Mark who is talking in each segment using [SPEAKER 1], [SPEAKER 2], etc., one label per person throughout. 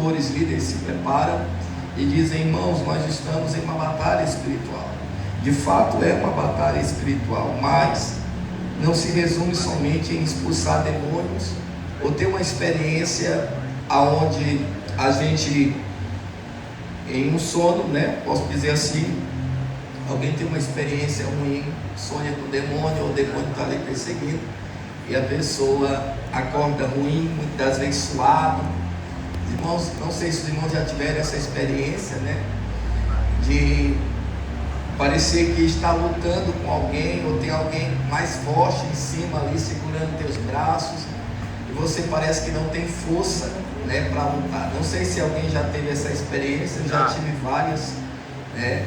[SPEAKER 1] pastores, líderes se preparam e dizem: irmãos, nós estamos em uma batalha espiritual. De fato é uma batalha espiritual, mas não se resume somente em expulsar demônios ou ter uma experiência aonde a gente, em um sono, né, posso dizer assim, alguém tem uma experiência ruim, sonha com o demônio, ou o demônio está ali perseguindo, e a pessoa acorda ruim, muitas das vezes suado. Irmãos, não sei se os irmãos já tiveram essa experiência, né, de parecer que está lutando com alguém, ou tem alguém mais forte em cima ali, segurando teus braços, e você parece que não tem força, né, para lutar. Não sei se alguém já teve essa experiência, eu já tive várias, né,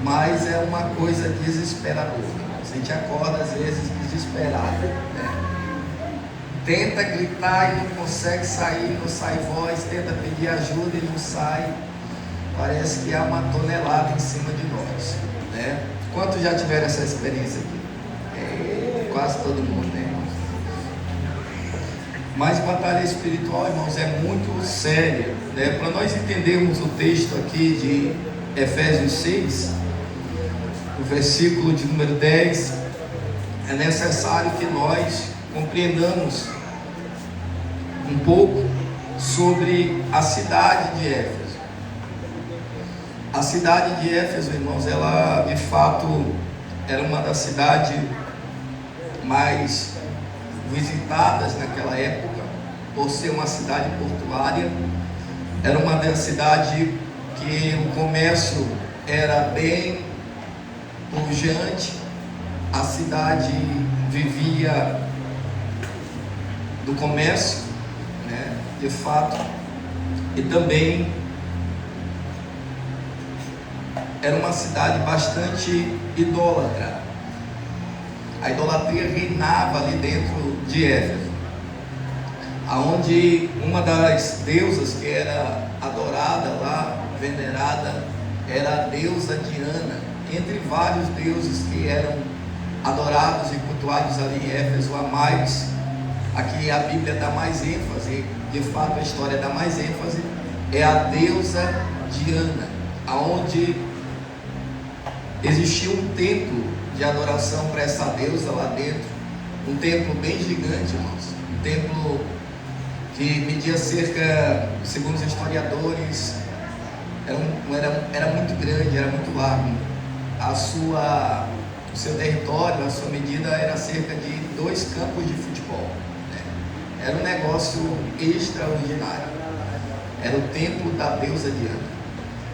[SPEAKER 1] mas é uma coisa desesperadora. A gente acorda às vezes desesperado, né? Tenta gritar e não consegue sair, não sai voz, tenta pedir ajuda e não sai. Parece que há uma tonelada em cima de nós, né? Quantos já tiveram essa experiência aqui? Quase todo mundo, né, irmãos? Mas batalha espiritual, irmãos, é muito séria, né? Para nós entendermos o texto aqui de Efésios 6, o versículo de número 10, é necessário que nós compreendamos um pouco sobre a cidade de Éfeso. A cidade de Éfeso, irmãos, ela de fato era uma das cidades mais visitadas naquela época, por ser uma cidade portuária. Era uma das cidades que o comércio era bem pujante, a cidade vivia do comércio, né, de fato, e também era uma cidade bastante idólatra. A idolatria reinava ali dentro de Éfeso, aonde uma das deusas que era adorada lá, venerada, era a deusa Diana, entre vários deuses que eram adorados e cultuados ali em Éfeso. Aqui a Bíblia dá mais ênfase, de fato a história dá mais ênfase, é a deusa Diana, aonde existia um templo de adoração para essa deusa lá dentro, um templo bem gigante, irmãos, um templo que media cerca, segundo os historiadores, era muito grande, era muito largo. O seu território, a sua medida era cerca de 2 campos de futebol, né? Era um negócio extraordinário. Era o templo da deusa Diana.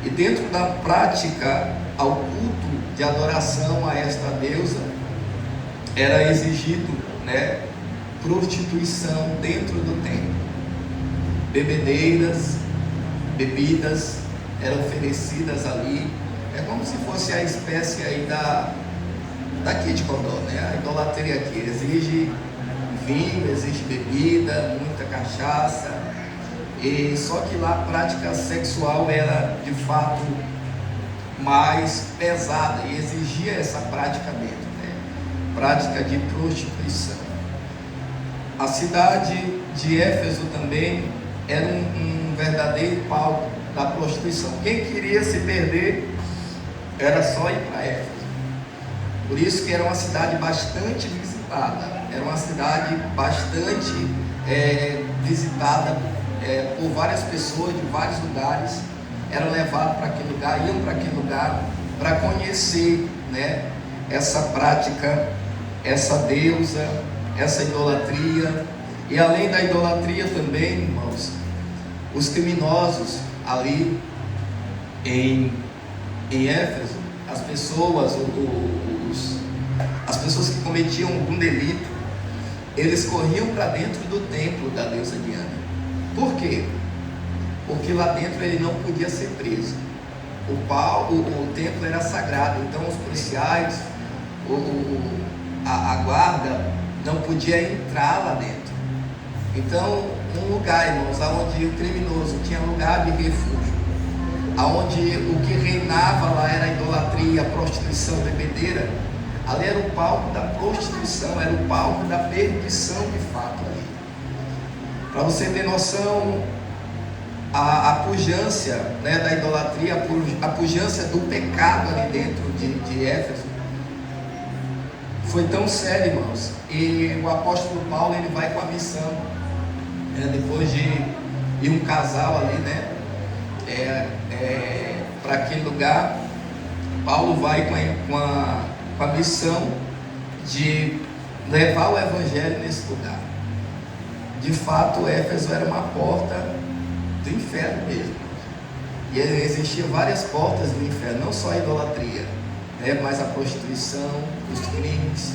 [SPEAKER 1] E dentro da prática ao culto de adoração a esta deusa, era exigido, né, prostituição dentro do templo. Bebedeiras, bebidas eram oferecidas ali. É como se fosse a espécie aí daqui de Condó, né? A idolatria aqui exige vinho, exige bebida, muita cachaça, e só que lá a prática sexual era de fato mais pesada e exigia essa prática dentro, né? Prática de prostituição. A cidade de Éfeso também era um verdadeiro palco da prostituição. Quem queria se perder era só ir para Éfeso. Por isso que era uma cidade bastante visitada, era uma cidade bastante visitada por várias pessoas de vários lugares. Eram levados para aquele lugar, iam para aquele lugar para conhecer, né, essa prática, essa deusa, essa idolatria. E além da idolatria também, irmãos, os criminosos ali em Éfeso, as pessoas que cometiam algum delito, eles corriam para dentro do templo da deusa Diana. Por quê? Porque lá dentro ele não podia ser preso. O templo era sagrado, então os policiais, a guarda não podia entrar lá dentro. Então, um lugar, irmãos, onde o criminoso tinha lugar de refúgio, aonde o que reinava lá era a idolatria, a prostituição, a bebedeira, ali era o palco da prostituição, era o palco da perdição de fato ali. Para você ter noção, a pujança, né, da idolatria, a pujança do pecado ali dentro de Éfeso foi tão séria, irmãos. E o apóstolo Paulo, ele vai com a missão, depois de ir um casal ali, né, para aquele lugar. Paulo vai com a missão de levar o evangelho nesse lugar. De fato, Éfeso era uma porta do inferno mesmo, e existiam várias portas do inferno, não só a idolatria, né, mas a prostituição, os crimes,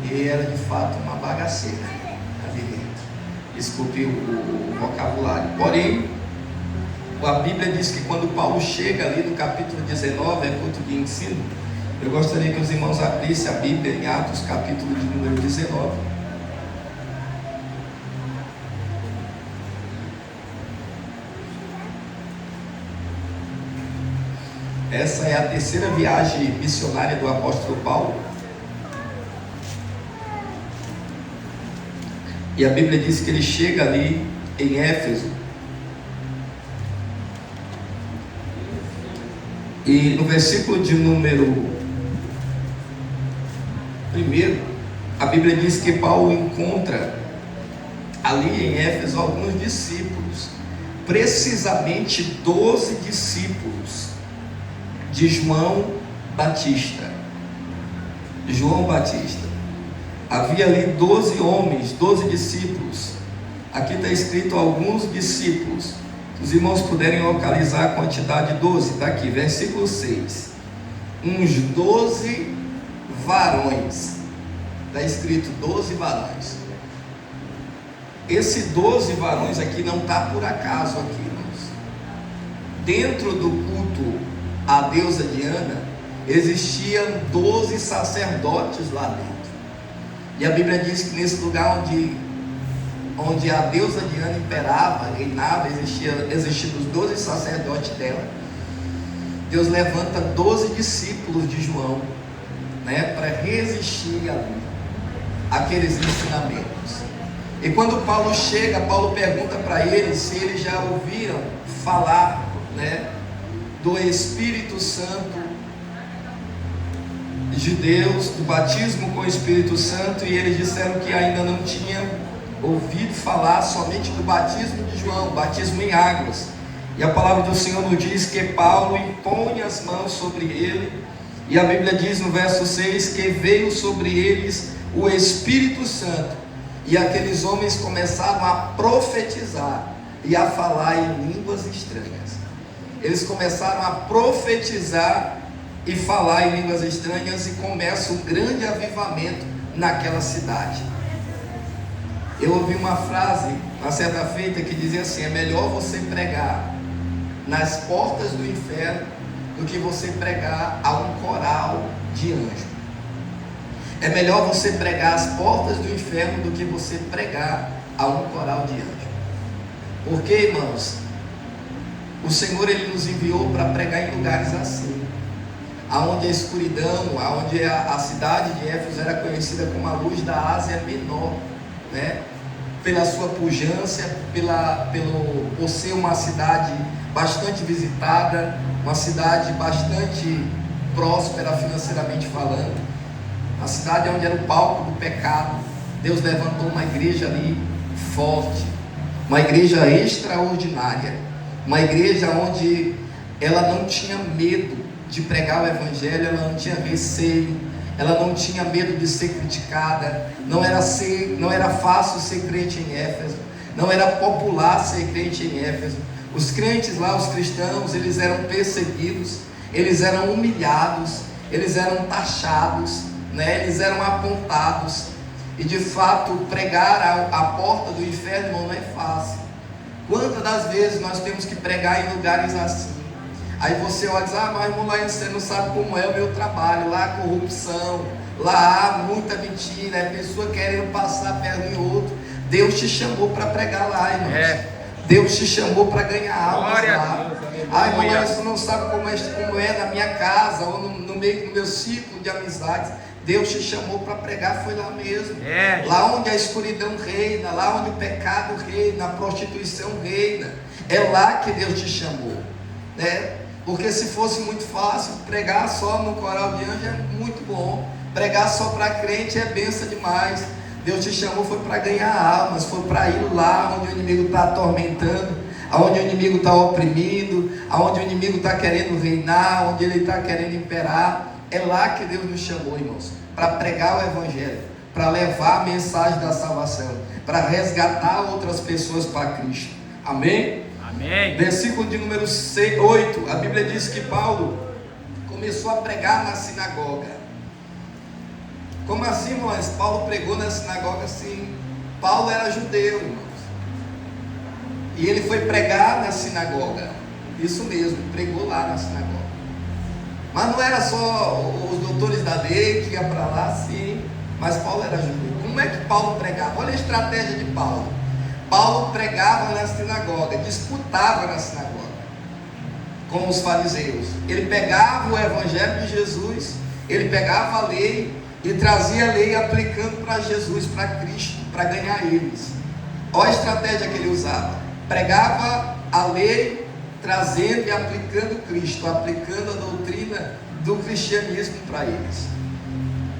[SPEAKER 1] e era de fato uma bagaceira ali dentro. Desculpe o vocabulário. Porém, a Bíblia diz que quando Paulo chega ali no capítulo 19, é culto de ensino. Eu gostaria que os irmãos abrissem a Bíblia em Atos, capítulo de número 19. Essa é a terceira viagem missionária do apóstolo Paulo. E a Bíblia diz que ele chega ali em Éfeso. E no versículo de número 1, a Bíblia diz que Paulo encontra ali em Éfeso alguns discípulos, precisamente 12 discípulos de João Batista. Havia ali 12 homens, 12 discípulos. Aqui está escrito alguns discípulos. Se os irmãos puderem localizar a quantidade 12, está aqui, versículo 6. Uns 12 varões. Está escrito 12 varões. Esse 12 varões aqui não está por acaso aqui, irmãos. Dentro do culto à deusa Diana, existiam 12 sacerdotes lá dentro. E a Bíblia diz que nesse lugar onde a deusa Diana imperava, reinava, existiam os 12 sacerdotes dela. Deus levanta 12 discípulos de João, né, para resistir ali àqueles ensinamentos. E quando Paulo chega, Paulo pergunta para eles se eles já ouviram falar, né, do Espírito Santo de Deus, do batismo com o Espírito Santo, e eles disseram que ainda não tinham ouvido falar, somente do batismo de João, batismo em águas. E a palavra do Senhor nos diz que Paulo impõe as mãos sobre ele, e a Bíblia diz no verso 6 que veio sobre eles o Espírito Santo, e aqueles homens começaram a profetizar e a falar em línguas estranhas. Eles começaram a profetizar e falar em línguas estranhas, e começa um grande avivamento naquela cidade. Eu ouvi uma frase, uma certa feita, que dizia assim: é melhor você pregar nas portas do inferno do que você pregar a um coral de anjo. É melhor você pregar as portas do inferno do que você pregar a um coral de anjo. Porque, irmãos, o Senhor, Ele nos enviou para pregar em lugares assim, aonde a escuridão, aonde a cidade de Éfeso era conhecida como a luz da Ásia Menor, né? Pela sua pujança, por ser uma cidade bastante visitada, uma cidade bastante próspera financeiramente falando, uma cidade onde era o palco do pecado. Deus levantou uma igreja ali forte, uma igreja extraordinária, uma igreja onde ela não tinha medo de pregar o evangelho, ela não tinha receio, ela não tinha medo de ser criticada. Não era fácil ser crente em Éfeso, não era popular ser crente em Éfeso. Os crentes lá, os cristãos, eles eram perseguidos, eles eram humilhados, eles eram taxados, né? Eles eram apontados. E de fato, pregar a porta do inferno não é fácil. Quantas das vezes nós temos que pregar em lugares assim? Aí você olha e diz: mas irmão, lá você não sabe como é o meu trabalho. Lá há corrupção, lá há muita mentira, é pessoa querendo passar perto em outro. Deus te chamou para pregar lá, irmãos. Deus te chamou para ganhar almas lá. Irmão, mas você não sabe como é na minha casa, ou no meu ciclo de amizades. Deus te chamou para pregar, foi lá mesmo. Lá onde a escuridão reina, lá onde o pecado reina, a prostituição reina. É lá que Deus te chamou, né? Porque se fosse muito fácil, pregar só no coral de anjo é muito bom, pregar só para crente é benção demais. Deus te chamou foi para ganhar almas, foi para ir lá onde o inimigo está atormentando, aonde o inimigo está oprimindo, aonde o inimigo está querendo reinar, onde ele está querendo imperar. É lá que Deus nos chamou, irmãos, para pregar o evangelho, para levar a mensagem da salvação, para resgatar outras pessoas para Cristo. Amém?
[SPEAKER 2] Amém.
[SPEAKER 1] Versículo de número 8, a Bíblia diz que Paulo começou a pregar na sinagoga. Como assim, irmãos? Paulo pregou na sinagoga? Sim. Paulo era judeu, irmãos, e ele foi pregar na sinagoga. Isso mesmo, pregou lá na sinagoga. Mas não era só os doutores da lei que iam para lá, sim, mas Paulo era judeu. Como é que Paulo pregava? Olha a estratégia de Paulo. Paulo pregava na sinagoga, disputava na sinagoga com os fariseus. Ele pegava o evangelho de Jesus, ele pegava a lei e trazia a lei aplicando para Jesus, para Cristo, para ganhar eles. Olha a estratégia que ele usava. Pregava a lei, trazendo e aplicando Cristo, aplicando a doutrina do cristianismo para eles.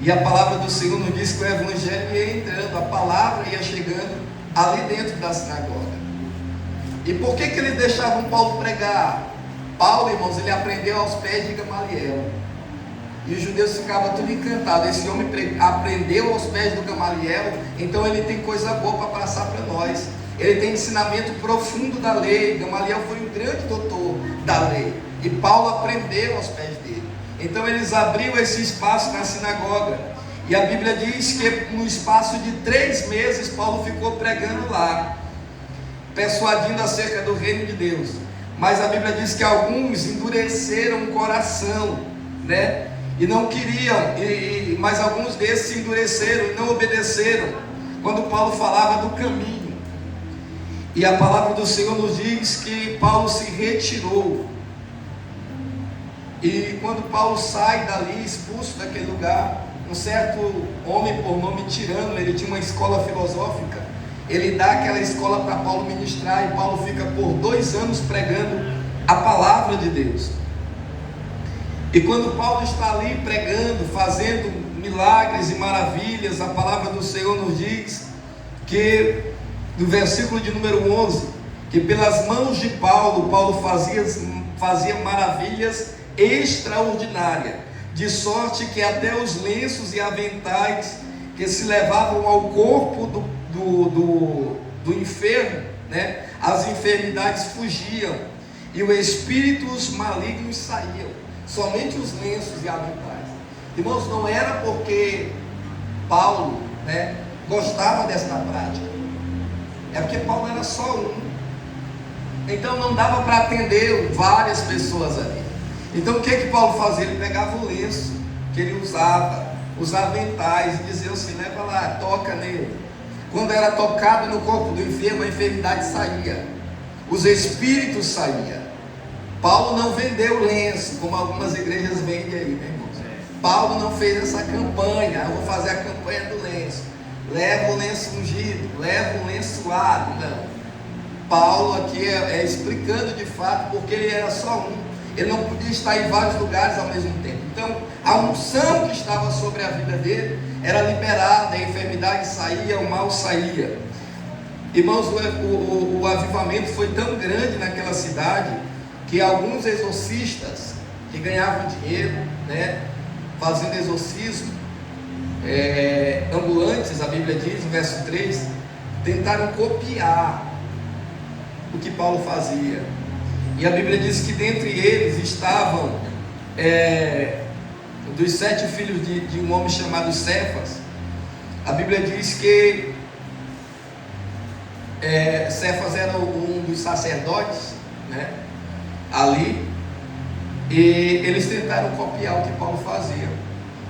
[SPEAKER 1] E a palavra do Senhor nos diz que o evangelho ia entrando, a palavra ia chegando ali dentro da sinagoga. E por que eles deixavam Paulo pregar? Paulo, irmãos, ele aprendeu aos pés de Gamaliel, e os judeus ficavam tudo encantados. Esse homem aprendeu aos pés do Gamaliel, então ele tem coisa boa para passar para nós. Ele tem ensinamento profundo da lei. Gamaliel foi um grande doutor da lei, e Paulo aprendeu aos pés dele. Então eles abriram esse espaço na sinagoga, e a Bíblia diz que no espaço de 3 meses Paulo ficou pregando lá, persuadindo acerca do reino de Deus. Mas a Bíblia diz que alguns endureceram o coração, né? E não queriam, mas alguns desses se endureceram e não obedeceram quando Paulo falava do caminho. E a palavra do Senhor nos diz que Paulo se retirou. E quando Paulo sai dali, expulso daquele lugar, um certo homem por nome Tirano, ele tinha uma escola filosófica, ele dá aquela escola para Paulo ministrar, e Paulo fica por 2 anos pregando a palavra de Deus. E quando Paulo está ali pregando, fazendo milagres e maravilhas, a palavra do Senhor nos diz que, no versículo de número 11, que pelas mãos de Paulo, Paulo fazia maravilhas extraordinárias, de sorte que até os lenços e aventais que se levavam ao corpo do enfermo, né, as enfermidades fugiam, e os espíritos malignos saíam. Somente os lenços e aventais. Irmãos, não era porque Paulo, né, gostava desta prática, é porque Paulo era só um. Então não dava para atender várias pessoas ali. Então o que Paulo fazia? Ele pegava o lenço que ele usava, os aventais, e dizia assim: leva lá, toca nele. Quando era tocado no corpo do enfermo, a enfermidade saía, os espíritos saíam. Paulo não vendeu lenço, como algumas igrejas vendem aí, né, irmãos? Paulo não fez essa campanha: eu vou fazer a campanha do lenço, leva o lenço ungido, leva o lenço suado. Não. Paulo aqui é explicando de fato, porque ele era só um, ele não podia estar em vários lugares ao mesmo tempo. Então a unção que estava sobre a vida dele era liberada, a enfermidade saía, o mal saía. Irmãos, o avivamento foi tão grande naquela cidade, que alguns exorcistas que ganhavam dinheiro, né, fazendo exorcismo, ambulantes, a Bíblia diz no verso 3, tentaram copiar o que Paulo fazia. E a Bíblia diz que dentre eles estavam dos 7 filhos de um homem chamado Cefas. A Bíblia diz que Cefas era um dos sacerdotes, né, ali, e eles tentaram copiar o que Paulo fazia.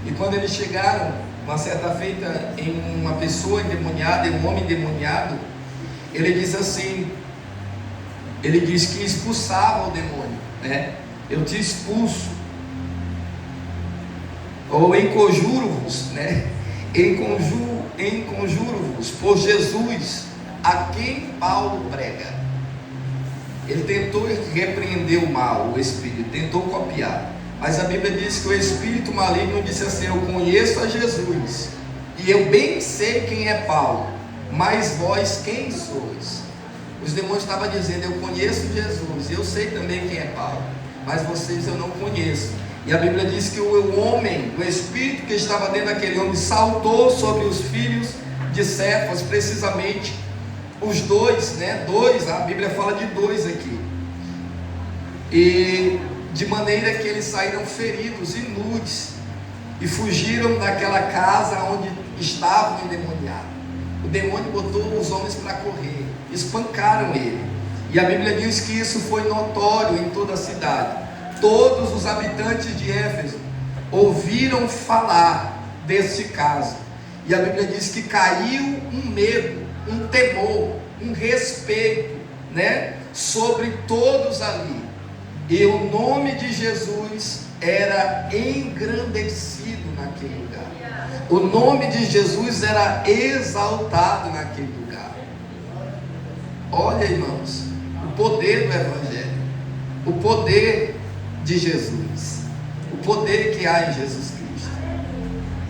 [SPEAKER 1] E quando eles chegaram, uma certa feita, em uma pessoa endemoniada, em um homem endemoniado, ele diz assim, ele diz que expulsava o demônio, né? Eu te expulso, ou enconjuro-vos, né? Enconjuro-vos por Jesus, a quem Paulo prega. Ele tentou repreender o mal, o espírito, tentou copiar. Mas a Bíblia diz que o espírito maligno disse assim: eu conheço a Jesus, e eu bem sei quem é Paulo, mas vós quem sois? Os demônios estavam dizendo: eu conheço Jesus, eu sei também quem é Paulo, mas vocês eu não conheço. E a Bíblia diz que o homem, o espírito que estava dentro daquele homem, saltou sobre os filhos de Cefas, precisamente os dois, né? Dois, a Bíblia fala de dois aqui. E de maneira que eles saíram feridos e nus, e fugiram daquela casa onde estavam endemoniados. O demônio botou os homens para correr, espancaram ele. E a Bíblia diz que isso foi notório em toda a cidade. Todos os habitantes de Éfeso ouviram falar desse caso. E a Bíblia diz que caiu um medo, um temor, um respeito, né, sobre todos ali. E o nome de Jesus era engrandecido naquele lugar. O nome de Jesus era exaltado naquele lugar. Olha, irmãos, o poder do Evangelho, o poder de Jesus, o poder que há em Jesus Cristo.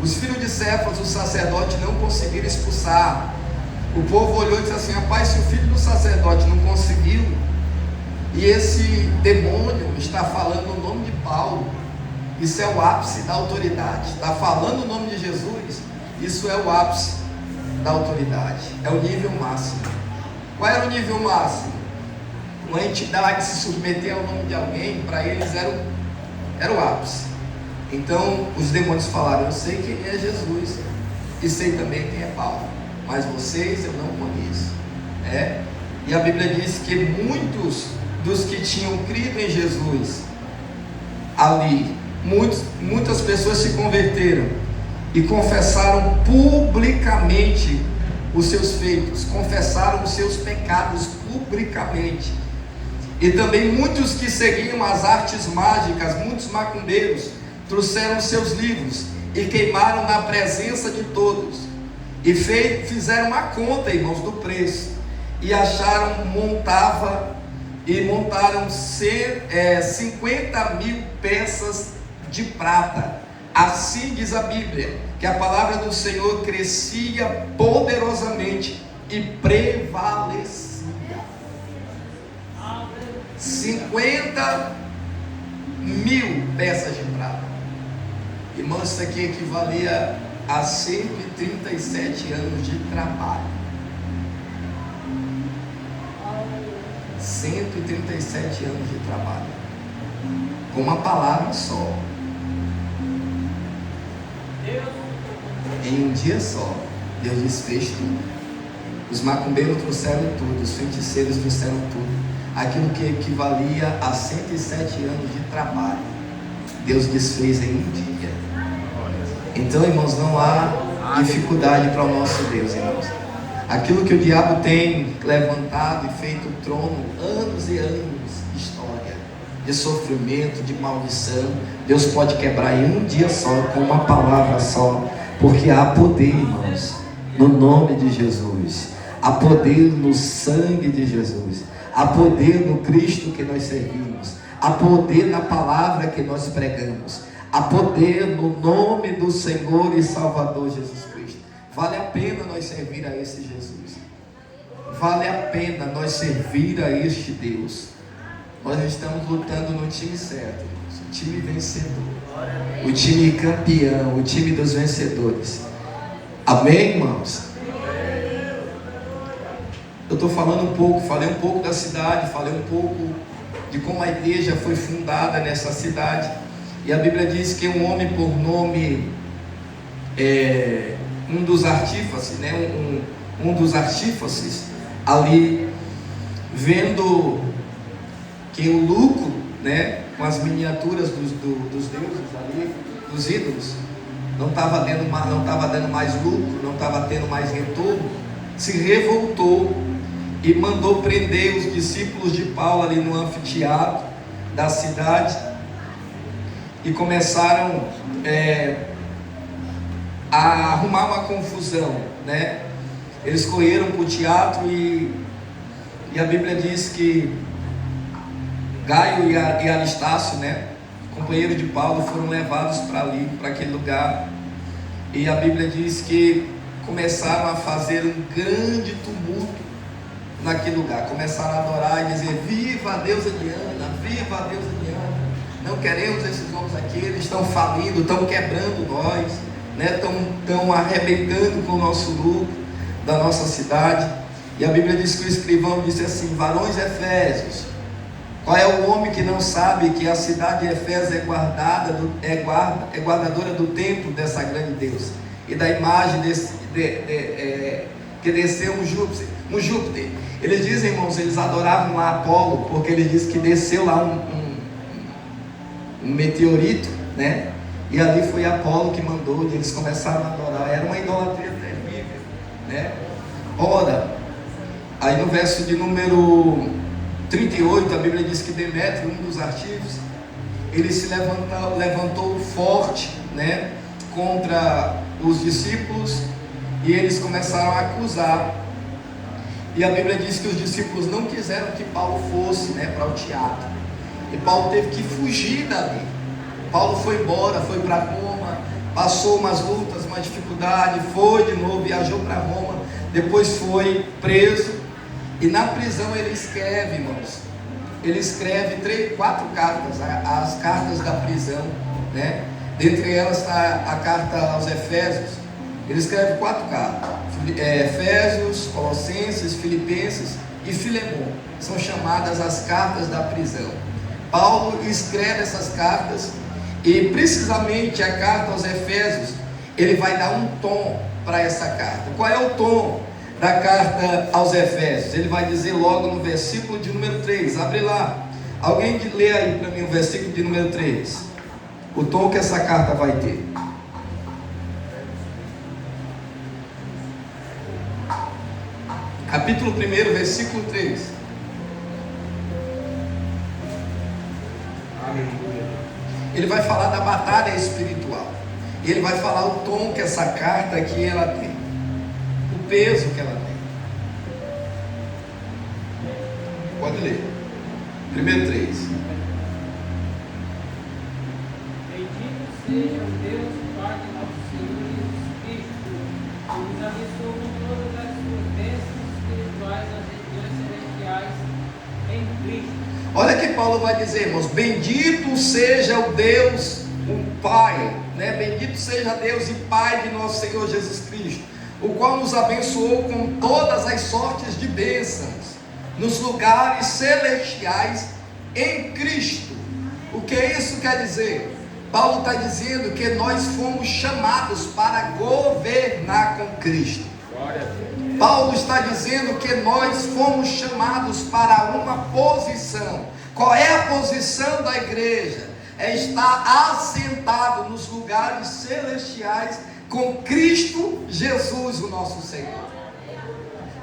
[SPEAKER 1] Os filhos de Cefas, o sacerdote, não conseguiram expulsar. O povo olhou e disse assim: rapaz, se o filho do sacerdote não conseguiu, e esse demônio está falando o nome de Paulo, isso é o ápice da autoridade. Está falando o nome de Jesus, isso é o ápice da autoridade, é o nível máximo. Qual era o nível máximo? Uma entidade se submeter ao nome de alguém, para eles era o ápice. Então os demônios falaram: eu sei quem é Jesus, e sei também quem é Paulo, mas vocês eu não conheço. E a Bíblia diz que muitos dos que tinham crido em Jesus ali, muitas pessoas se converteram e confessaram publicamente os seus feitos, confessaram os seus pecados publicamente. E também muitos que seguiam as artes mágicas, muitos macumbeiros, trouxeram seus livros e queimaram na presença de todos, e fizeram uma conta, irmãos, do preço, e montaram 50 mil peças de prata. Assim diz a Bíblia, que a palavra do Senhor crescia poderosamente e prevalecia. 50 mil peças de prata. Irmãos, isso aqui equivalia a 137 anos de trabalho. 137 anos de trabalho, com uma palavra só, em um dia só. Deus desfez tudo. Os macumbeiros trouxeram tudo, os feiticeiros trouxeram tudo, aquilo que equivalia a 107 anos de trabalho, Deus desfez em um dia. Então, irmãos, não há dificuldade para o nosso Deus, irmãos. Aquilo que o diabo tem levantado e feito trono, anos e anos de história, de sofrimento, de maldição, Deus pode quebrar em um dia só, com uma palavra só, porque há poder, irmãos, no nome de Jesus, há poder no sangue de Jesus, há poder no Cristo que nós servimos, há poder na palavra que nós pregamos, há poder no nome do Senhor e Salvador Jesus Cristo. Vale a pena nós servir a esse Jesus. Vale a pena nós servir a este Deus. Nós estamos lutando no time certo, irmãos. O time vencedor, o time campeão, o time dos vencedores. Amém, irmãos? Eu estou falando falei um pouco da cidade, falei um pouco de como a igreja foi fundada nessa cidade. E a Bíblia diz que um homem por nome, um dos artífices, né? um dos artífices ali, vendo que o lucro, né, com as miniaturas dos deuses ali, dos ídolos, não estava dando mais lucro, não estava tendo mais retorno, se revoltou e mandou prender os discípulos de Paulo ali no anfiteatro da cidade, e começaram a arrumar uma confusão, né? Eles correram para o teatro e a Bíblia diz que Gaio e Aristácio, né, companheiro de Paulo, foram levados para ali, para aquele lugar. E a Bíblia diz que começaram a fazer um grande tumulto naquele lugar. Começaram a adorar e dizer: viva a deusa Diana, viva a deusa Diana. Não queremos esses homens aqui, eles estão falindo, estão quebrando nós, né? Estão arrebentando com o nosso lucro da nossa cidade. E a Bíblia diz que o escrivão disse assim: varões efésios, qual é o homem que não sabe que a cidade de Efésio é guardadora do templo dessa grande deusa e da imagem que desceu um Júpiter? Eles dizem, irmãos, eles adoravam lá Apolo, porque eles dizem que desceu lá um meteorito, né? E ali foi Apolo que mandou, e eles começaram a adorar. Era uma idolatria terrível, né? Ora, aí no verso de número 38, a Bíblia diz que Demétrio, um dos artífices, ele se levantou forte, né, contra os discípulos, e eles começaram a acusar. E a Bíblia diz que os discípulos não quiseram que Paulo fosse, né, para o teatro, e Paulo teve que fugir dali. Paulo foi embora, foi para Roma, passou umas lutas, uma dificuldade, foi de novo, viajou para Roma, depois foi preso. E na prisão ele escreve, irmãos, ele escreve 4 cartas, as cartas da prisão, né? Dentre elas está a carta aos Efésios. Ele escreve 4 cartas, Efésios, Colossenses, Filipenses e Filemon, são chamadas as cartas da prisão. Paulo escreve essas cartas, e precisamente a carta aos Efésios, ele vai dar um tom para essa carta. Qual é o tom da carta aos Efésios? Ele vai dizer logo no versículo de número 3, abre lá, alguém lê aí para mim o versículo de número 3, o tom que essa carta vai ter. Capítulo 1, versículo 3. Ele vai falar da batalha espiritual, ele vai falar o tom que essa carta aqui ela tem, o peso que ela tem. Pode ler. 1, 3.
[SPEAKER 2] Bendito seja o Deus Pai de nosso Senhor Jesus Cristo, que nos abençoou com todas as suas bênçãos espirituais nas regiões celestiais em Cristo.
[SPEAKER 1] Olha que Paulo vai dizer, irmãos: bendito seja o Deus, o Pai, né? Bendito seja Deus e Pai de nosso Senhor Jesus Cristo, o qual nos abençoou com todas as sortes de bênçãos nos lugares celestiais em Cristo. O que isso quer dizer? Paulo está dizendo que nós fomos chamados para governar com Cristo. Paulo está dizendo que nós fomos chamados para uma posição. Qual é a posição da igreja? É estar assentado nos lugares celestiais com Cristo Jesus, o nosso Senhor.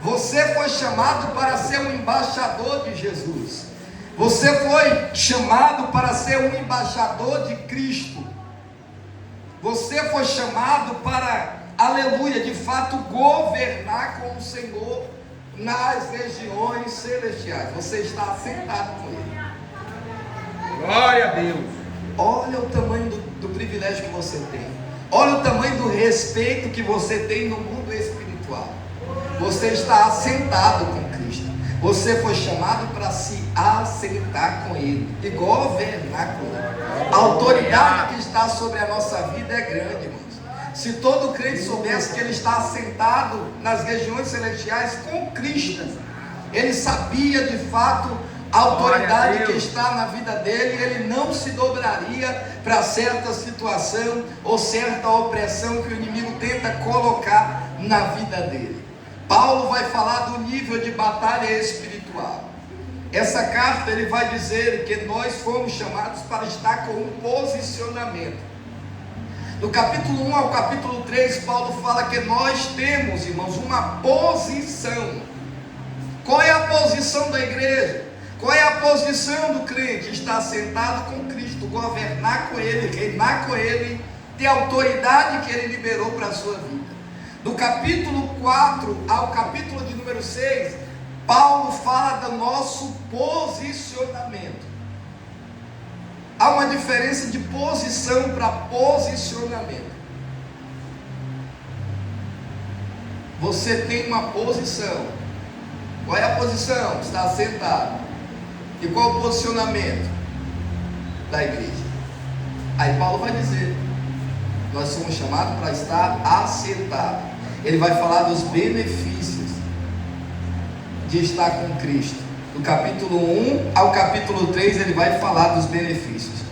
[SPEAKER 1] Você foi chamado para ser um embaixador de Jesus. Você foi chamado para ser um embaixador de Cristo. Você foi chamado para, aleluia, de fato governar com o Senhor nas regiões celestiais. Você está assentado com Ele.
[SPEAKER 3] Glória a Deus.
[SPEAKER 1] Olha o tamanho do privilégio que você tem. Olha o tamanho do respeito que você tem no mundo espiritual. Você está assentado com Cristo. Você foi chamado para se assentar com Ele e governar com Ele. A autoridade que está sobre a nossa vida é grande, irmãos. Se todo crente soubesse que ele está assentado nas regiões celestiais com Cristo, ele sabia de fato a autoridade que está na vida dele, ele não se dobraria para certa situação ou certa opressão que o inimigo tenta colocar na vida dele. Paulo vai falar do nível de batalha espiritual. Essa carta ele vai dizer que nós fomos chamados para estar com um posicionamento. Do capítulo 1 ao capítulo 3, Paulo fala que nós temos, irmãos, uma posição. Qual é a posição da igreja? Qual é a posição do crente? Está sentado com Cristo, governar com Ele, reinar com Ele, ter a autoridade que Ele liberou para a sua vida. Do capítulo 4 ao capítulo de número 6, Paulo fala do nosso posicionamento. diferença de posição para posicionamento. Você tem uma posição. Qual é a posição? Está sentado. E qual é o posicionamento da igreja? Aí Paulo vai dizer: nós somos chamados para estar assentados. Ele vai falar dos benefícios de estar com Cristo. Do capítulo 1 ao capítulo 3 ele vai falar dos benefícios.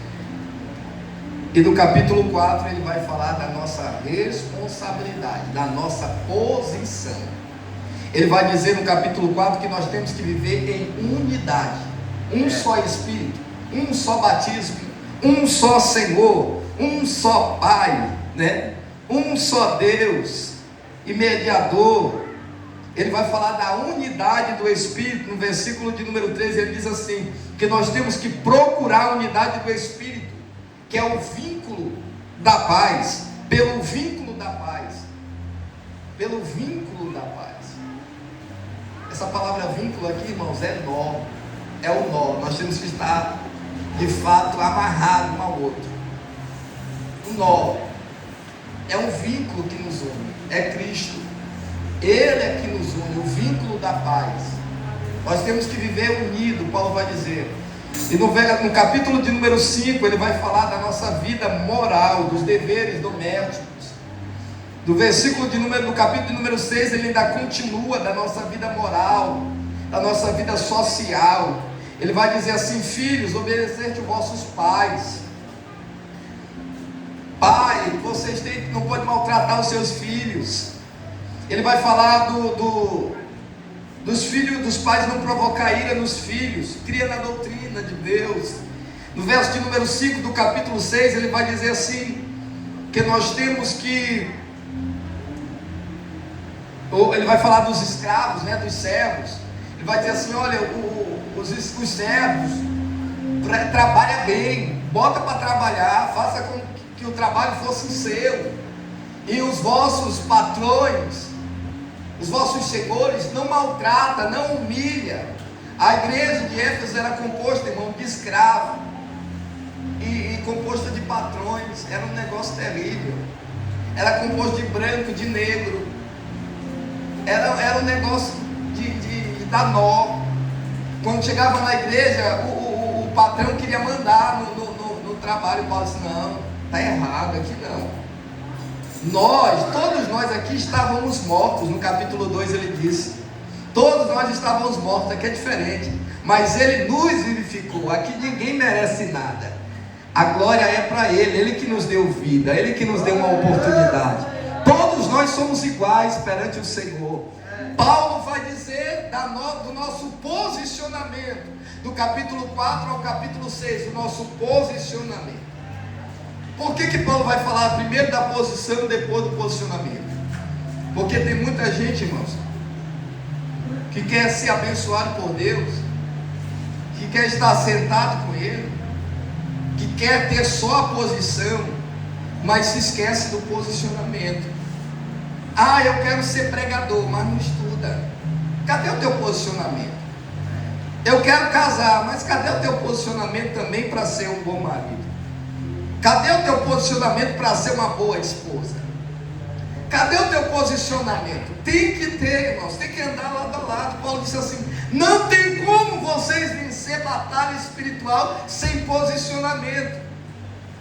[SPEAKER 1] E do capítulo 4 ele vai falar da nossa responsabilidade, da nossa posição. Ele vai dizer no capítulo 4 que nós temos que viver em unidade. Um só Espírito, um só batismo, um só Senhor, um só Pai, né? Um só Deus e mediador. Ele vai falar da unidade do Espírito. No versículo de número 13 ele diz assim, que nós temos que procurar a unidade do Espírito, que é o vínculo da paz. Pelo vínculo da paz, pelo vínculo da paz. Essa palavra vínculo aqui, irmãos, é nó, é o nó. Nós temos que estar de fato amarrado um ao outro. O nó é um vínculo que nos une, é Cristo. Ele é que nos une, o vínculo da paz. Nós temos que viver unido, Paulo vai dizer. E no capítulo de número 5 ele vai falar da nossa vida moral, dos deveres domésticos. Do capítulo de número 6 ele ainda continua da nossa vida moral, da nossa vida social. Ele vai dizer assim: filhos, obedecei-te os vossos pais. Pai, vocês não podem maltratar os seus filhos. Ele vai falar dos filhos, dos pais não provocar ira nos filhos, cria na doutrina de Deus. No verso de número 5 do capítulo 6 ele vai dizer assim, que nós temos que, ele vai falar dos escravos, né, dos servos. Ele vai dizer assim: olha, os servos trabalha bem, bota para trabalhar, faça com que o trabalho fosse seu, e os vossos patrões, os vossos senhores, não maltrata, não humilha. A igreja de Éfeso era composta, irmão, de escravos e composta de patrões. Era um negócio terrível. Era composto de branco, de negro. Era um negócio de dar nó. Quando chegava na igreja, o patrão queria mandar no trabalho. Paulo disse: não, está errado, aqui não. Todos nós aqui estávamos mortos. No capítulo 2 ele disse: todos nós estávamos mortos. Aqui é diferente, mas ele nos vivificou. Aqui ninguém merece nada, a glória é para ele. Ele que nos deu vida, ele que nos deu uma oportunidade. Todos nós somos iguais perante o Senhor. Paulo vai dizer do nosso posicionamento, do capítulo 4 ao capítulo 6, o nosso posicionamento. Por que Paulo vai falar primeiro da posição e depois do posicionamento? Porque tem muita gente, irmãos, que quer ser abençoado por Deus, que quer estar sentado com Ele, que quer ter só a posição, mas se esquece do posicionamento. Ah, eu quero ser pregador, mas não estuda. Cadê o teu posicionamento? Eu quero casar, mas cadê o teu posicionamento também para ser um bom marido? Cadê o teu posicionamento para ser uma boa esposa? Cadê o teu posicionamento? Tem que ter, irmãos, tem que andar lado a lado. Paulo disse assim: não tem como vocês vencer batalha espiritual sem posicionamento.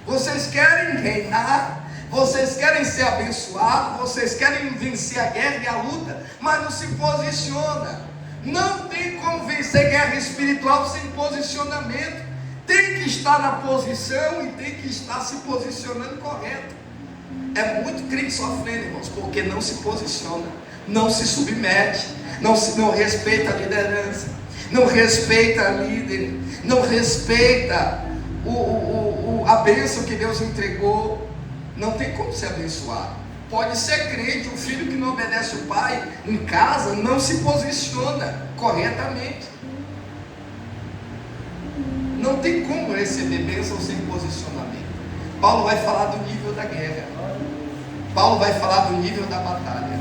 [SPEAKER 1] Vocês querem reinar, vocês querem ser abençoados, vocês querem vencer a guerra e a luta, mas não se posiciona. Não tem como vencer guerra espiritual sem posicionamento. Tem que estar na posição e tem que estar se posicionando correto. É muito crente sofrendo, irmãos, porque não se posiciona, não se submete, não respeita a liderança, não respeita a líder, não respeita a bênção que Deus entregou. Não tem como ser abençoado. Pode ser crente, um filho que não obedece o pai em casa não se posiciona corretamente. Não tem como receber bênção sem posicionamento. Paulo vai falar do nível da guerra. Paulo vai falar do nível da batalha.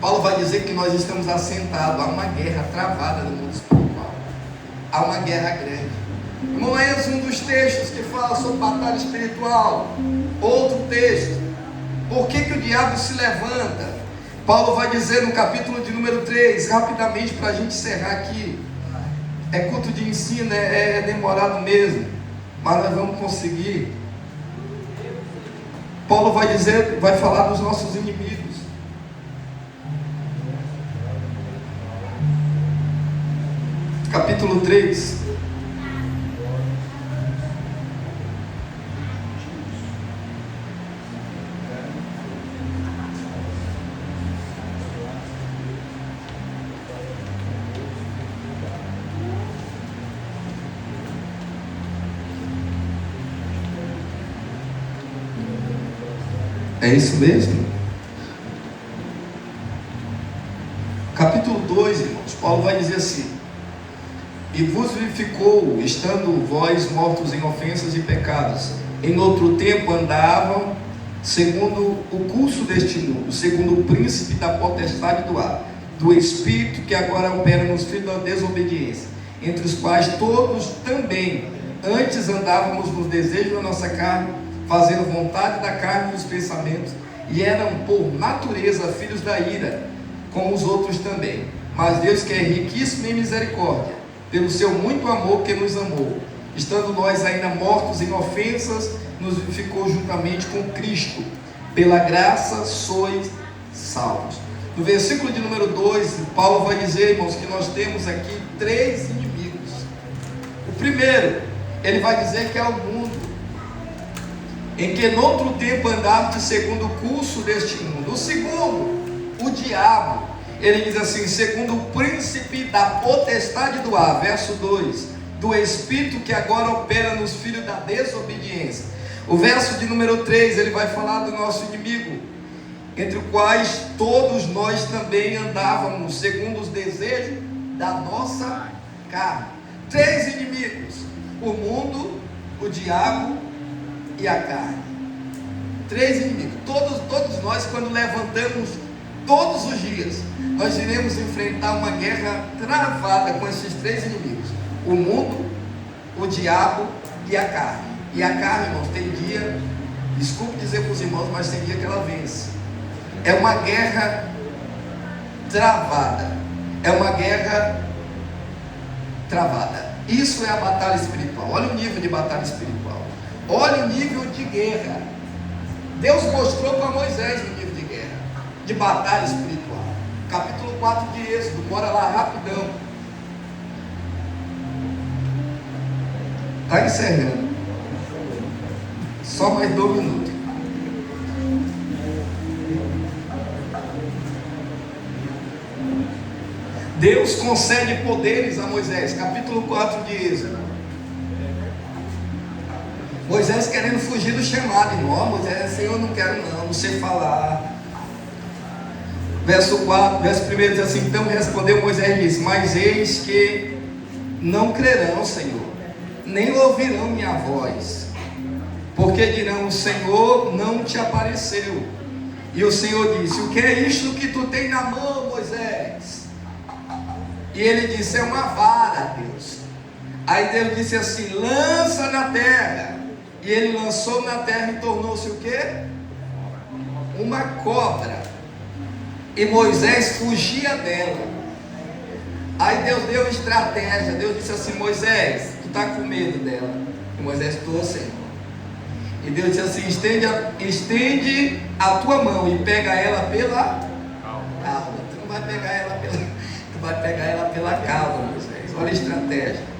[SPEAKER 1] Paulo vai dizer que nós estamos assentados. Há uma guerra travada no mundo espiritual. Há uma guerra grande. Não é um dos textos que fala sobre batalha espiritual. Outro texto. Por que o diabo se levanta? Paulo vai dizer no capítulo de número 3, rapidamente para a gente encerrar aqui. É culto de ensino, é demorado mesmo, mas nós vamos conseguir. Paulo vai dizer, vai falar dos nossos inimigos. Capítulo 3. É isso mesmo? Capítulo 2, irmãos, Paulo vai dizer assim: e vos vivificou, estando vós mortos em ofensas e pecados, em outro tempo andavam segundo o curso deste mundo, segundo o príncipe da potestade do ar, do espírito que agora opera nos filhos da desobediência, entre os quais todos também antes andávamos nos desejos da nossa carne, fazendo vontade da carne e dos pensamentos, e eram por natureza filhos da ira, como os outros também. Mas Deus, que é riquíssimo em misericórdia, pelo seu muito amor que nos amou, estando nós ainda mortos em ofensas, nos vivificou juntamente com Cristo. Pela graça sois salvos. No versículo de número 2, Paulo vai dizer, irmãos, que nós temos aqui 3 inimigos. O primeiro, ele vai dizer que é o mundo, em que noutro tempo andaste segundo o curso deste mundo. O segundo, o diabo, ele diz assim, segundo o príncipe da potestade do ar, verso 2, do espírito que agora opera nos filhos da desobediência. O verso de número 3, ele vai falar do nosso inimigo, entre os quais todos nós também andávamos, segundo os desejos da nossa carne. 3 inimigos: o mundo, o diabo e a carne. 3 inimigos. Todos nós, quando levantamos todos os dias, nós iremos enfrentar uma guerra travada com esses 3 inimigos: o mundo, o diabo e a carne. E a carne, irmãos, tem dia, desculpe dizer para os irmãos, mas tem dia que ela vence. É uma guerra travada. É uma guerra travada. Isso é a batalha espiritual. Olha o nível de batalha espiritual. Olha o nível de guerra. Deus mostrou para Moisés o nível de guerra, de batalha espiritual. Capítulo 4 de Êxodo, bora lá rapidão. Está encerrando. Só mais 2 minutos. Deus concede poderes a Moisés. Capítulo 4 de Êxodo. Moisés querendo fugir do chamado, irmão. Moisés, Senhor, não quero não sei falar. Verso 4, verso 1 diz assim: então respondeu Moisés e disse: mas eis que não crerão, Senhor, nem ouvirão minha voz, porque dirão: o Senhor não te apareceu. E o Senhor disse: o que é isto que tu tem na mão, Moisés? E ele disse: é uma vara, Deus. Aí Deus disse assim: lança na terra. E ele lançou na terra e tornou-se o quê? Uma cobra. E Moisés fugia dela. Aí Deus deu uma estratégia. Deus disse assim: Moisés, tu está com medo dela? E Moisés: estou, Senhor. E Deus disse assim: estende a tua mão e pega ela pela cauda. Tu não vai pegar ela tu vai pegar ela pela cauda, Moisés. Olha a estratégia.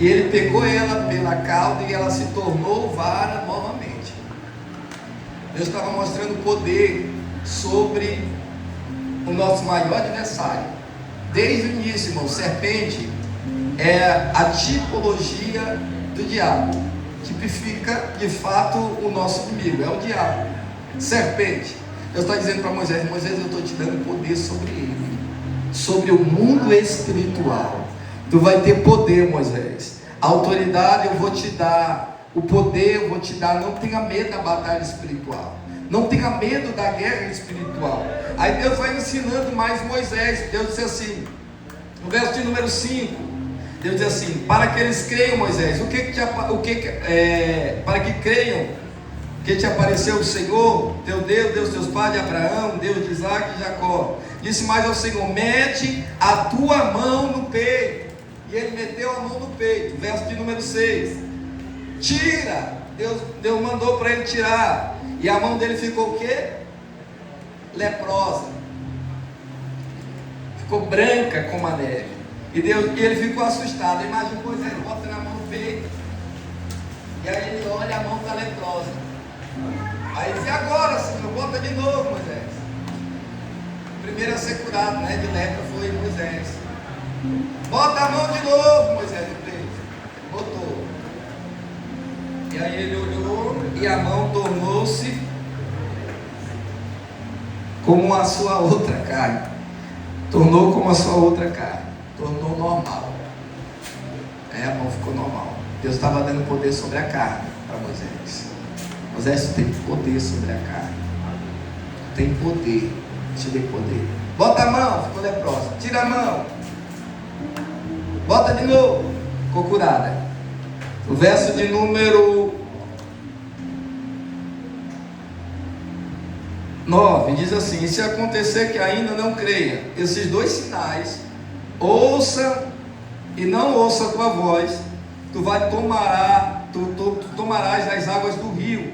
[SPEAKER 1] E ele pegou ela pela cauda e ela se tornou vara novamente. Deus estava mostrando poder sobre o nosso maior adversário. Desde o início, irmão, serpente é a tipologia do diabo. Tipifica de fato o nosso inimigo, é o diabo. Serpente. Deus está dizendo para Moisés: Moisés, eu estou te dando poder sobre ele, sobre o mundo espiritual. Tu vai ter poder, Moisés. A autoridade eu vou te dar, o poder eu vou te dar. Não tenha medo da batalha espiritual, não tenha medo da guerra espiritual. Aí Deus vai ensinando mais Moisés. Deus disse assim, no verso de número 5: Deus diz assim: para que eles creiam, Moisés, para que creiam que te apareceu o Senhor, teu Deus, Deus teus pais de Abraão, Deus de Isaac e Jacó. Disse mais ao Senhor: mete a tua mão no peito. E ele meteu a mão no peito. Verso de número 6. Tira. Deus mandou para ele tirar. E a mão dele ficou o quê? Leprosa. Ficou branca como a neve. E ele ficou assustado. Imagina Moisés bota na mão no peito. E aí ele olha, a mão está leprosa. Aí ele diz: agora, Senhor, bota de novo, Moisés. O primeiro a ser curado, né, de lepra foi Moisés. Bota a mão de novo, Moisés, no peito. Botou. E aí ele olhou e a mão tornou-se como a sua outra carne. Tornou como a sua outra carne. Tornou normal. A mão ficou normal. Deus estava dando poder sobre a carne para Moisés. Moisés, tu tem poder sobre a carne. Tu tem poder. Te dei poder. Bota a mão, ficou leprosa. Tira a mão. Bota de novo. Ficou curada. O verso de número 9 diz assim: e se acontecer que ainda não creia, esses dois sinais, ouça e não ouça a tua voz, tu tomarás das águas do rio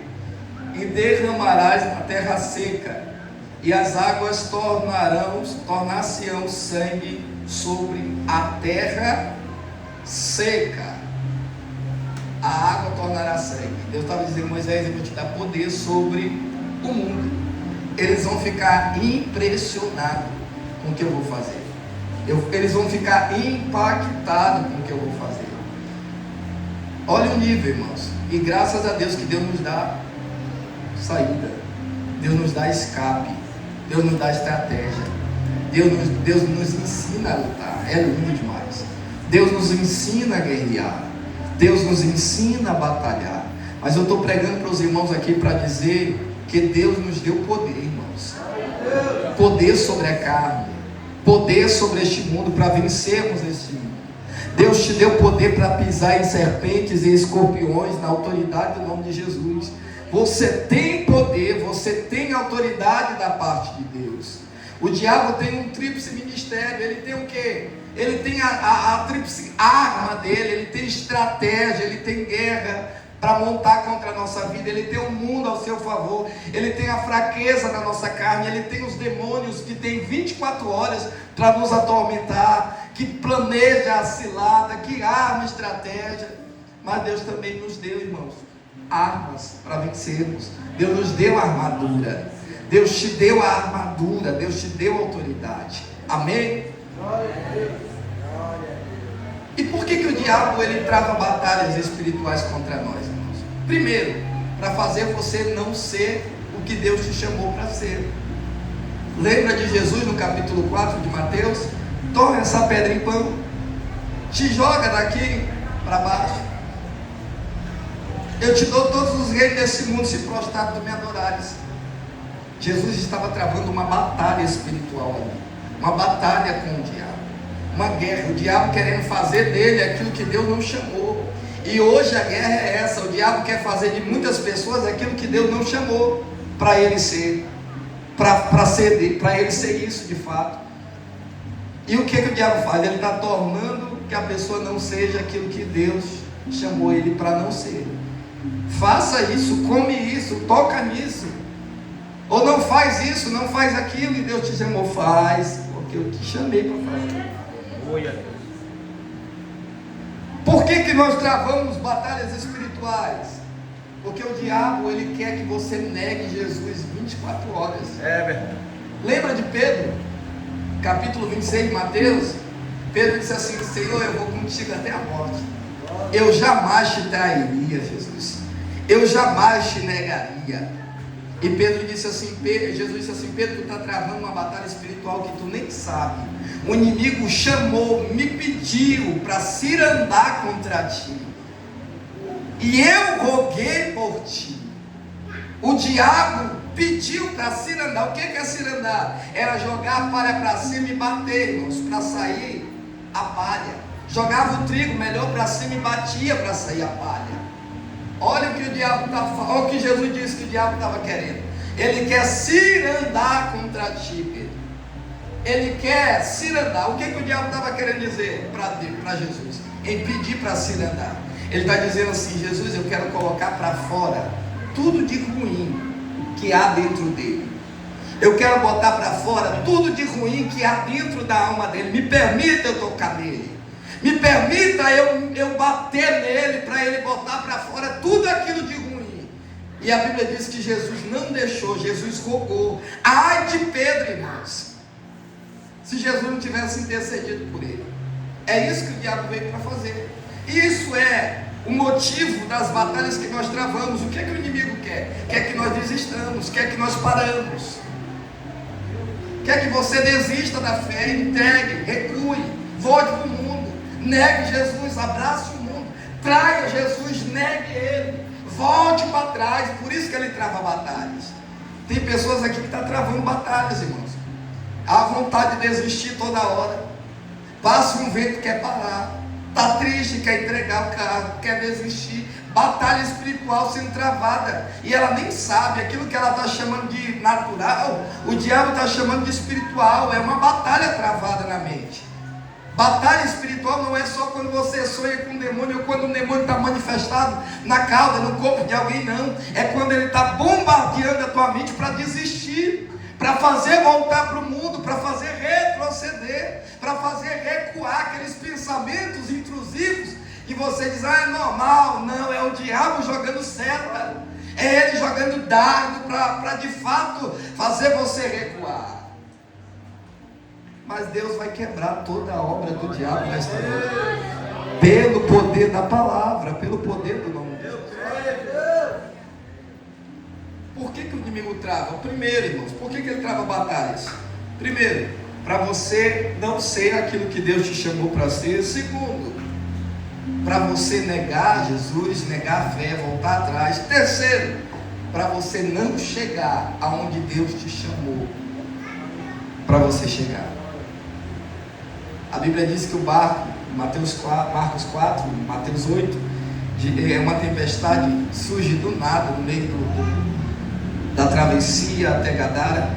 [SPEAKER 1] e derramarás na terra seca, e as águas tornar-se-ão sangue sobre a terra seca. A água tornará sangue. Deus estava dizendo: Moisés, eu vou te dar poder sobre o mundo. Eles vão ficar impressionados com o que eu vou fazer. Eles vão ficar impactados com o que eu vou fazer. Olha o nível, irmãos. E graças a Deus que Deus nos dá saída. Deus nos dá escape. Deus nos dá estratégia. Deus nos ensina a lutar. É lindo demais. Deus nos ensina a guerrear. Deus nos ensina a batalhar. Mas eu estou pregando para os irmãos aqui para dizer que Deus nos deu poder, irmãos. Poder sobre a carne. Poder sobre este mundo para vencermos este mundo. Deus te deu poder para pisar em serpentes e escorpiões na autoridade do nome de Jesus. Você tem poder, você tem autoridade da parte de Deus. O diabo tem um tríplice ministério. Ele tem o quê? Ele tem a tríplice arma dele. Ele tem estratégia, ele tem guerra para montar contra a nossa vida. Ele tem o mundo ao seu favor. Ele tem a fraqueza na nossa carne. Ele tem os demônios que tem 24 horas para nos atormentar, que planeja a cilada, que arma estratégia. Mas Deus também nos deu, irmãos, armas para vencermos. Deus nos deu a armadura. Deus te deu a armadura. Deus te deu a autoridade. Amém? E por que o diabo ele trava batalhas espirituais contra nós, irmãos? Primeiro, para fazer você não ser o que Deus te chamou para ser. Lembra de Jesus no capítulo 4 de Mateus? Torna essa pedra em pão, te joga daqui para baixo. Eu te dou todos os reis desse mundo se prostrado tu me adorares. Jesus estava travando uma batalha espiritual ali, uma batalha com o diabo, uma guerra. O diabo querendo fazer dele aquilo que Deus não chamou. E hoje a guerra é essa. O diabo quer fazer de muitas pessoas aquilo que Deus não chamou para ele ser, para ele ser isso de fato. E o que o diabo faz? Ele está tornando que a pessoa não seja aquilo que Deus chamou ele para não ser. Faça isso, come isso, toca nisso. Ou não faz isso, não faz aquilo, e Deus te chamou. Faz, porque eu te chamei para fazer. Por que nós travamos batalhas espirituais? Porque o diabo, ele quer que você negue Jesus 24 horas.
[SPEAKER 3] É verdade.
[SPEAKER 1] Lembra de Pedro? Capítulo 26 de Mateus. Pedro disse assim: Senhor, eu vou contigo até a morte. Eu jamais te trairia, Jesus. Eu jamais te negaria. E Pedro disse assim, Jesus disse assim: Pedro, tu está travando uma batalha espiritual que tu nem sabe. O inimigo chamou, me pediu para cirandar contra ti, e eu roguei por ti. O diabo pediu para cirandar. O que é cirandar? Era jogar a palha para cima e bater, irmãos, para sair a palha. jogava o trigo melhor para cima e batia para sair a palha. Olha o que o diabo está falando, olha o que Jesus disse que o diabo estava querendo. Ele quer cirandar contra ti, Pedro. Ele quer cirandar. O que o diabo estava querendo dizer para Jesus? Impedir para cirandar. Ele está dizendo assim: Jesus, eu quero colocar para fora tudo de ruim que há dentro dele. Eu quero botar para fora tudo de ruim que há dentro da alma dele. Me permita eu tocar nele. Me permita eu bater nele, para ele botar para fora tudo aquilo de ruim. E a Bíblia diz que Jesus não deixou, Jesus rogou. Ai de Pedro, irmãos, se Jesus não tivesse intercedido por ele. É isso que o diabo veio para fazer. Isso é o motivo das batalhas que nós travamos. O que é que o inimigo quer? Quer que nós desistamos, quer que nós paramos, quer que você desista da fé, entregue, recue, volte para o mundo, negue Jesus, abrace o mundo, traia Jesus, negue ele, volte para trás. Por isso que ele trava batalhas. Tem pessoas aqui que estão travando batalhas, irmãos. Há vontade de desistir toda hora. Passa um vento, quer parar. Está triste, quer entregar o carro, quer desistir. Batalha espiritual sendo travada. E ela nem sabe. Aquilo que ela está chamando de natural, o diabo está chamando de espiritual. É uma batalha travada na mente. Batalha espiritual não é só quando você sonha com um demônio, ou quando o demônio está manifestado na cauda, no corpo de alguém, não. É quando ele está bombardeando a tua mente para desistir, para fazer voltar para o mundo, para fazer retroceder, para fazer recuar aqueles pensamentos intrusivos que você diz: ah, é normal. Não, é o diabo jogando seta, é ele jogando dardo para de fato fazer você recuar. Mas Deus vai quebrar toda a obra do diabo nesta noite, pelo poder da palavra, pelo poder do nome de Deus. Por que o inimigo trava? Primeiro, irmãos, por que ele trava batalhas? Primeiro, para você não ser aquilo que Deus te chamou para ser. Segundo, para você negar Jesus, negar a fé, voltar atrás. Terceiro, para você não chegar aonde Deus te chamou para você chegar. A Bíblia diz que o barco, Marcos 4, Mateus 8, é uma tempestade, surge do nada no meio da travessia até Gadara,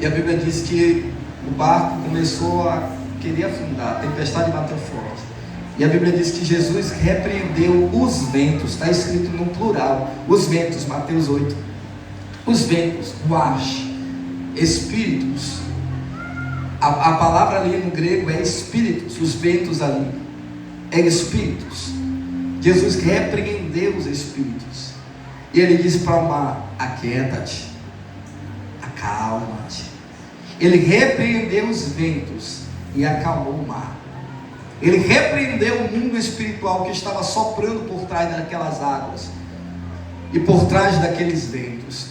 [SPEAKER 1] e a Bíblia diz que o barco começou a querer afundar, a tempestade bateu forte, e a Bíblia diz que Jesus repreendeu os ventos, está escrito no plural, os ventos, Mateus 8, os ventos, ruach, espíritos. A palavra ali no grego é espíritos, os ventos ali, é espíritos. Jesus repreendeu os espíritos, e ele disse para o mar: aquieta-te, acalma-te. Ele repreendeu os ventos e acalmou o mar. Ele repreendeu o mundo espiritual que estava soprando por trás daquelas águas e por trás daqueles ventos,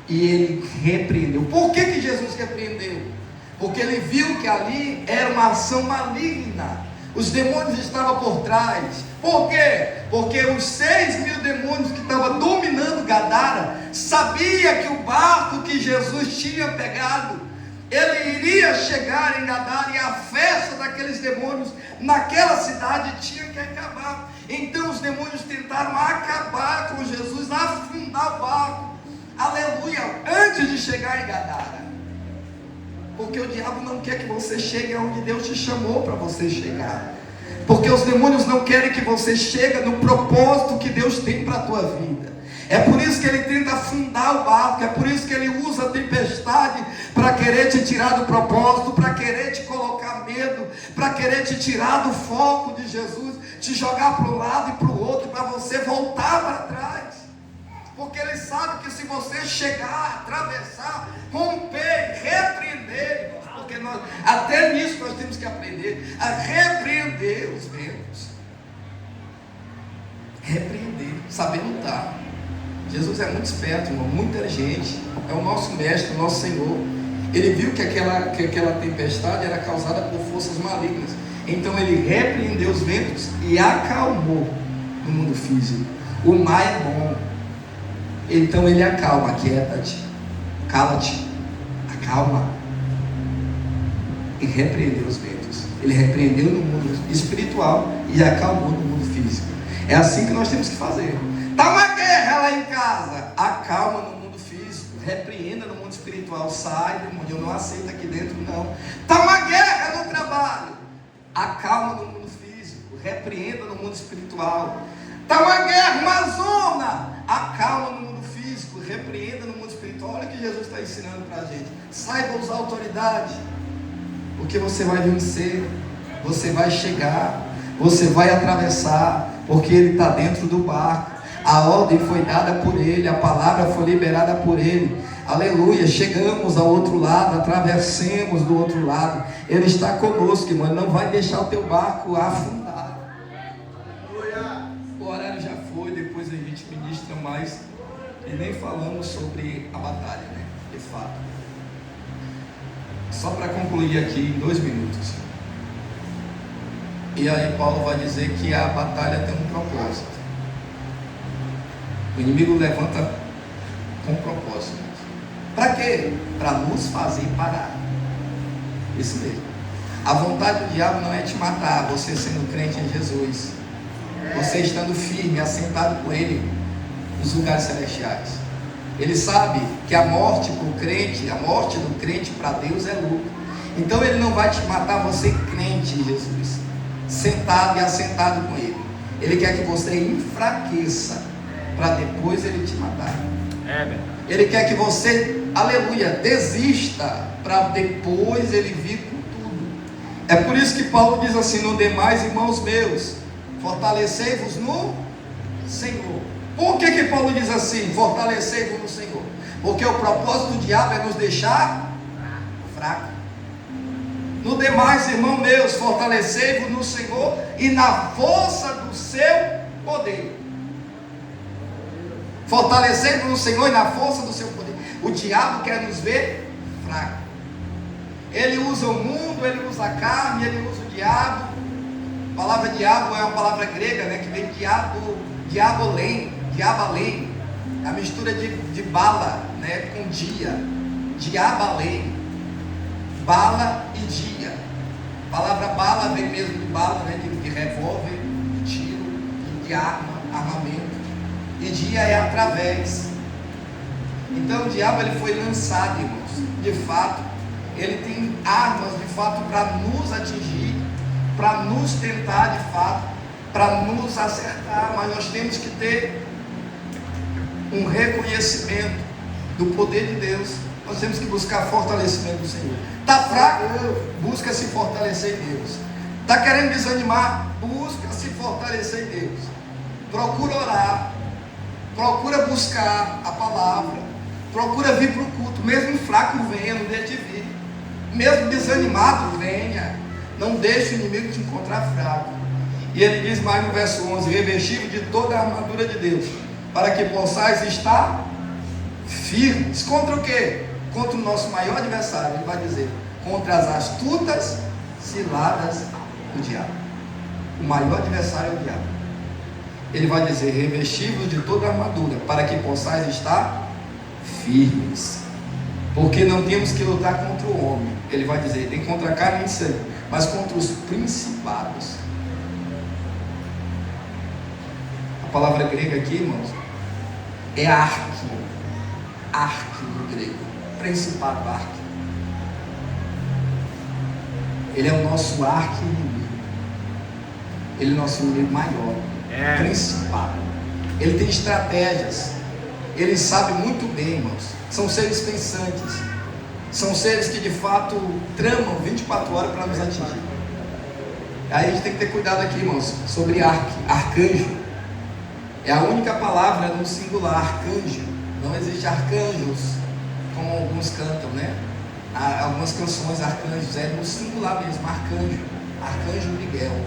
[SPEAKER 1] e ele repreendeu. Por que Jesus repreendeu? Porque ele viu que ali era uma ação maligna. Os demônios estavam por trás. Por quê? Porque os 6.000 demônios que estavam dominando Gadara sabia que o barco que Jesus tinha pegado, ele iria chegar em Gadara, e a festa daqueles demônios naquela cidade tinha que acabar. Então os demônios tentaram acabar com Jesus, afundar o barco, aleluia, antes de chegar em Gadara. Porque o diabo não quer que você chegue aonde Deus te chamou para você chegar. Porque os demônios não querem que você chegue no propósito que Deus tem para a tua vida. É por isso que ele tenta afundar o barco. É por isso que ele usa a tempestade para querer te tirar do propósito, para querer te colocar medo, para querer te tirar do foco de Jesus, te jogar para um lado e para o outro, para você voltar para trás. Porque ele sabe que se você chegar, atravessar, romper, repreender, porque até nisso nós temos que aprender a repreender os ventos. Repreender, saber lutar. Jesus é muito esperto, irmão, muito inteligente. É o nosso mestre, o nosso Senhor. Ele viu que aquela tempestade era causada por forças malignas. Então ele repreendeu os ventos e acalmou no mundo físico. O mar é bom. Então ele acalma, aquieta-te, cala-te, acalma, e repreendeu os ventos. Ele repreendeu no mundo espiritual e acalmou no mundo físico. É assim que nós temos que fazer. Está uma guerra lá em casa, acalma no mundo físico, repreenda no mundo espiritual. Sai do mundo, eu não aceito aqui dentro não. Está uma guerra no trabalho, acalma no mundo físico, repreenda no mundo espiritual. Está uma guerra, uma zona, acalma no mundo físico, repreenda no mundo espiritual. Olha o que Jesus está ensinando para a gente. Saiba usar autoridade, porque você vai vencer, você vai chegar, você vai atravessar, porque Ele está dentro do barco. A ordem foi dada por Ele, a palavra foi liberada por Ele. Aleluia, chegamos ao outro lado, atravessemos do outro lado. Ele está conosco, irmão, não vai deixar o teu barco afundar. O horário já foi, depois a gente ministra mais. E nem falamos sobre a batalha, né? De fato. Só para concluir aqui em 2 minutos. E aí Paulo vai dizer que a batalha tem um propósito. O inimigo levanta com propósito. Para quê? Para nos fazer parar. Isso mesmo. A vontade do diabo não é te matar, você sendo crente em Jesus. Você estando firme, assentado com Ele nos lugares celestiais. Ele sabe que a morte para o crente, a morte do crente para Deus é lucro. Então Ele não vai te matar, você crente em Jesus, sentado e assentado com Ele. Ele quer que você enfraqueça, para depois Ele te matar. Ele quer que você, aleluia, desista, para depois Ele vir com tudo. É por isso que Paulo diz assim: no demais, irmãos meus, fortalecei-vos no Senhor. Por que Paulo diz assim, fortalecei-vos no Senhor? Porque o propósito do diabo é nos deixar fraco. No demais, irmãos meus, fortalecei-vos no Senhor e na força do seu poder. Fortalecei-vos no Senhor e na força do seu poder. O diabo quer nos ver fracos. Ele usa o mundo, ele usa a carne, ele usa o diabo. A palavra diabo é uma palavra grega, né, que vem diabalém, a mistura de bala, né, com dia. Diabalém, bala e dia. A palavra bala vem mesmo de bala, né, de revólver, de tiro, de arma, armamento. E dia é através. Então o diabo ele foi lançado, irmãos. De fato, ele tem armas de fato para nos atingir, para nos tentar de fato, para nos acertar. Mas nós temos que ter um reconhecimento do poder de Deus. Nós temos que buscar fortalecimento do Senhor. Está fraco? Busca se fortalecer em Deus. Está querendo desanimar? Busca se fortalecer em Deus. Procura orar. Procura buscar a palavra. Procura vir para o culto. Mesmo fraco, venha, não deixe de vir. Mesmo desanimado, venha. Não deixe o inimigo te encontrar fraco. E ele diz mais no verso 11: revestido de toda a armadura de Deus, para que possais estar firmes. Contra o quê? Contra o nosso maior adversário. Ele vai dizer: contra as astutas ciladas do diabo. O maior adversário é o diabo. Ele vai dizer: revestivos de toda a armadura, para que possais estar firmes. Porque não temos que lutar contra o homem. Ele vai dizer: nem contra a carne nem sangue, mas contra os principados. A palavra grega aqui, irmãos, é arque. Arque no grego. Principado, arque. Ele é o nosso arque inimigo. Ele é o nosso inimigo maior. Principado. Ele tem estratégias. Ele sabe muito bem, irmãos. São seres pensantes. São seres que de fato tramam 24 horas para nos atingir. Aí a gente tem que ter cuidado aqui, irmãos, sobre arcanjo. É a única palavra no singular, arcanjo. Não existe arcanjos, como alguns cantam, né? Há algumas canções, arcanjos, é no singular mesmo, arcanjo. Arcanjo Miguel.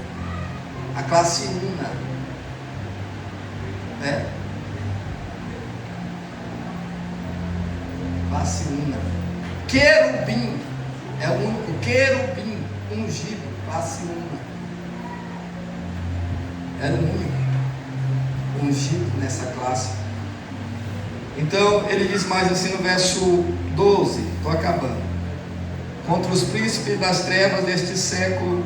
[SPEAKER 1] A classe una, né? Classe una. Querubim é o único querubim ungido, classe una. Era o único ungido nessa classe. Então ele diz mais assim no verso 12, estou acabando: contra os príncipes das trevas deste século,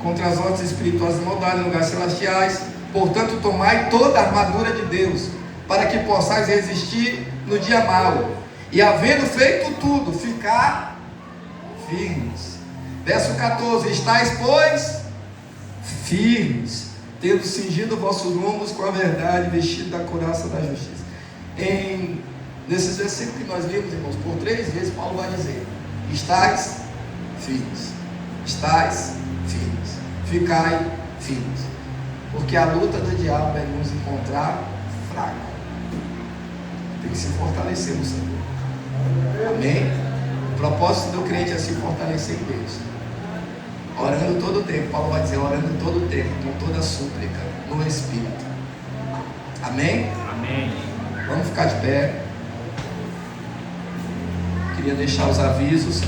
[SPEAKER 1] contra as hostes espirituais malvadas em lugares celestiais. Portanto, tomai toda a armadura de Deus, para que possais resistir no dia mau, e havendo feito tudo, ficar firmes. Verso 14: estais, pois, firmes, tendo cingido vossos lombos com a verdade, vestido da couraça da justiça. Nesses versículos que nós lemos, irmãos, por 3 vezes Paulo vai dizer: estais firmes, estais firmes, ficai firmes, porque a luta do diabo é nos encontrar fraco. Tem que se fortalecer no Senhor. Amém? O propósito do crente é se fortalecer em Deus, orando todo o tempo. Paulo vai dizer: orando todo o tempo, com toda súplica no Espírito. Amém?
[SPEAKER 3] Amém.
[SPEAKER 1] Vamos ficar de pé. Queria deixar os avisos.